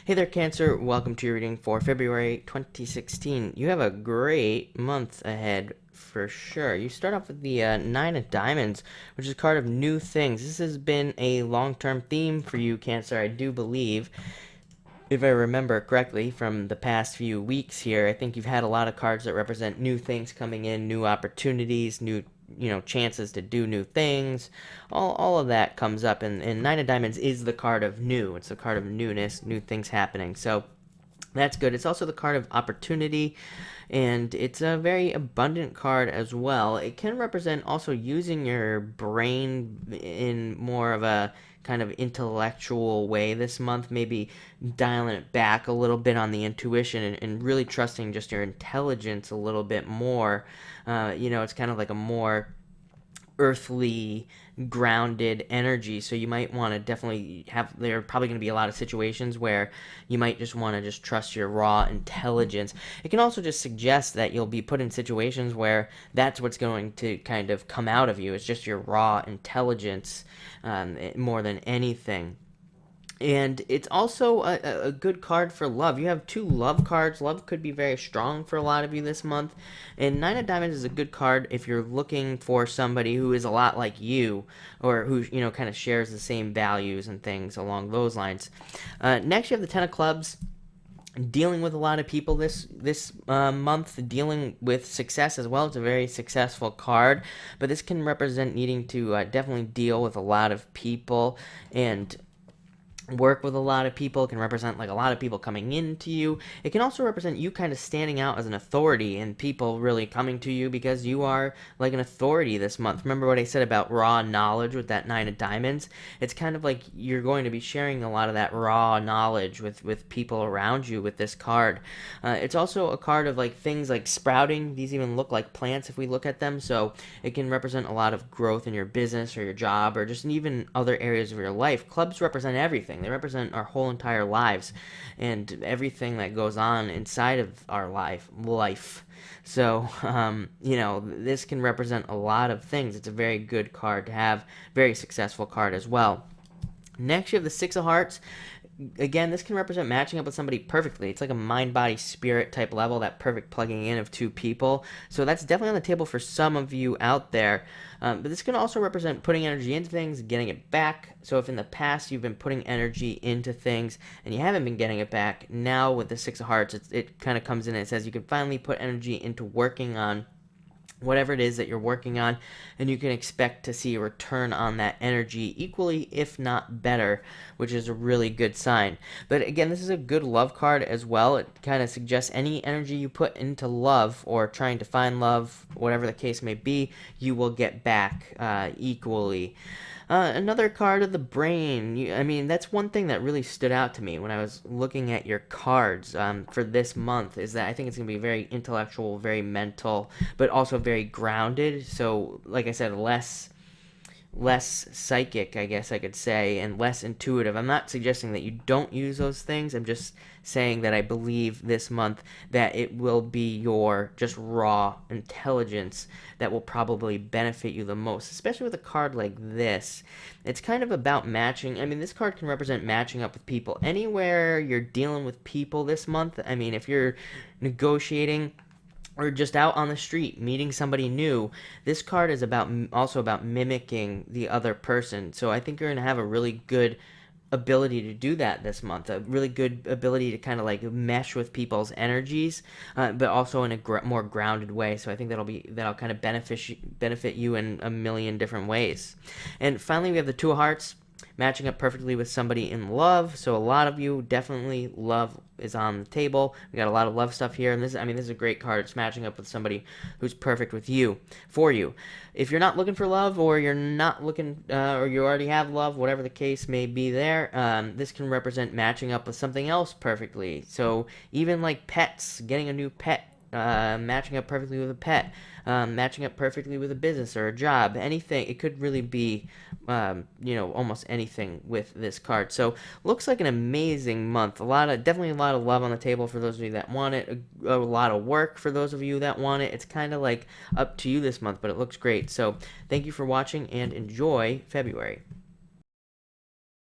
Hey there, Cancer. Welcome to your reading for February 2016. You have a great month ahead for sure. You start off with the Nine of Diamonds, which is a card of new things. This has been a long-term theme for you, Cancer, I do believe. If I remember correctly from the past few weeks here, I think you've had a lot of cards that represent new things coming in, new opportunities, new chances to do new things. All of that comes up, and Nine of Diamonds is the card of new. It's the card of newness, new things happening. So that's good. It's also the card of opportunity, and it's a very abundant card as well. It can represent also using your brain in more of a kind of intellectual way this month, maybe dialing it back a little bit on the intuition and really trusting just your intelligence a little bit more. It's kind of like a more earthly grounded energy, so you might want to definitely have, there are probably going to be a lot of situations where you might just want to just trust your raw intelligence. It can also just suggest that you'll be put in situations where that's what's going to kind of come out of you. It's just your raw intelligence, more than anything. And it's also a good card for love. You have two love cards. Love could be very strong for a lot of you this month. And Nine of Diamonds is a good card if you're looking for somebody who is a lot like you, or who, kind of shares the same values and things along those lines. Next, you have the Ten of Clubs. Dealing with a lot of people this month, dealing with success as well. It's a very successful card, but this can represent needing to definitely deal with a lot of people and work with a lot of people. It can represent like a lot of people coming into you. It can also represent you kind of standing out as an authority and people really coming to you because you are like an authority this month. Remember what I said about raw knowledge with that Nine of Diamonds? It's kind of like you're going to be sharing a lot of that raw knowledge with people around you with this card. It's also a card of like things like sprouting. These even look like plants if we look at them, so it can represent a lot of growth in your business or your job or just even other areas of your life. Clubs represent everything. They represent our whole entire lives and everything that goes on inside of our life. So, this can represent a lot of things. It's a very good card to have, very successful card as well. Next, you have the Six of Hearts. Again, this can represent matching up with somebody perfectly. It's like a mind, body, spirit type level, that perfect plugging in of two people. So that's definitely on the table for some of you out there. But this can also represent putting energy into things, getting it back. So if in the past you've been putting energy into things and you haven't been getting it back, now with the Six of Hearts, it kind of comes in and it says you can finally put energy into working on whatever it is that you're working on, and you can expect to see a return on that energy equally, if not better, which is a really good sign. But again, this is a good love card as well. It kind of suggests any energy you put into love or trying to find love, whatever the case may be, you will get back equally. Another card of the brain. That's one thing that really stood out to me when I was looking at your cards for this month, is that I think it's going to be very intellectual, very mental, but also very grounded. So, like I said, less psychic, I guess I could say, and less intuitive. I'm not suggesting that you don't use those things. I'm just saying that I believe this month that it will be your just raw intelligence that will probably benefit you the most, especially with a card like this. It's kind of about matching. This card can represent matching up with people. Anywhere you're dealing with people this month, if you're negotiating or just out on the street meeting somebody new, this card is also about mimicking the other person. So I think you're going to have a really good ability to do that this month, a really good ability to kind of like mesh with people's energies, but also in a more grounded way. So I think that'll kind of benefit you in a million different ways. And finally, we have the Two of Hearts, matching up perfectly with somebody in love. So a lot of you, definitely love is on the table. We got a lot of love stuff here, and this is a great card. It's matching up with somebody who's perfect with you, for you. If you're not looking for love, or you're not looking, or you already have love, whatever the case may be there, this can represent matching up with something else perfectly. So even like pets, getting a new pet, matching up perfectly with a pet, matching up perfectly with a business or a job, anything. It could really be, almost anything with this card. So looks like an amazing month. Definitely a lot of love on the table for those of you that want it. A lot of work for those of you that want it. It's kind of like up to you this month, but it looks great. So thank you for watching and enjoy February.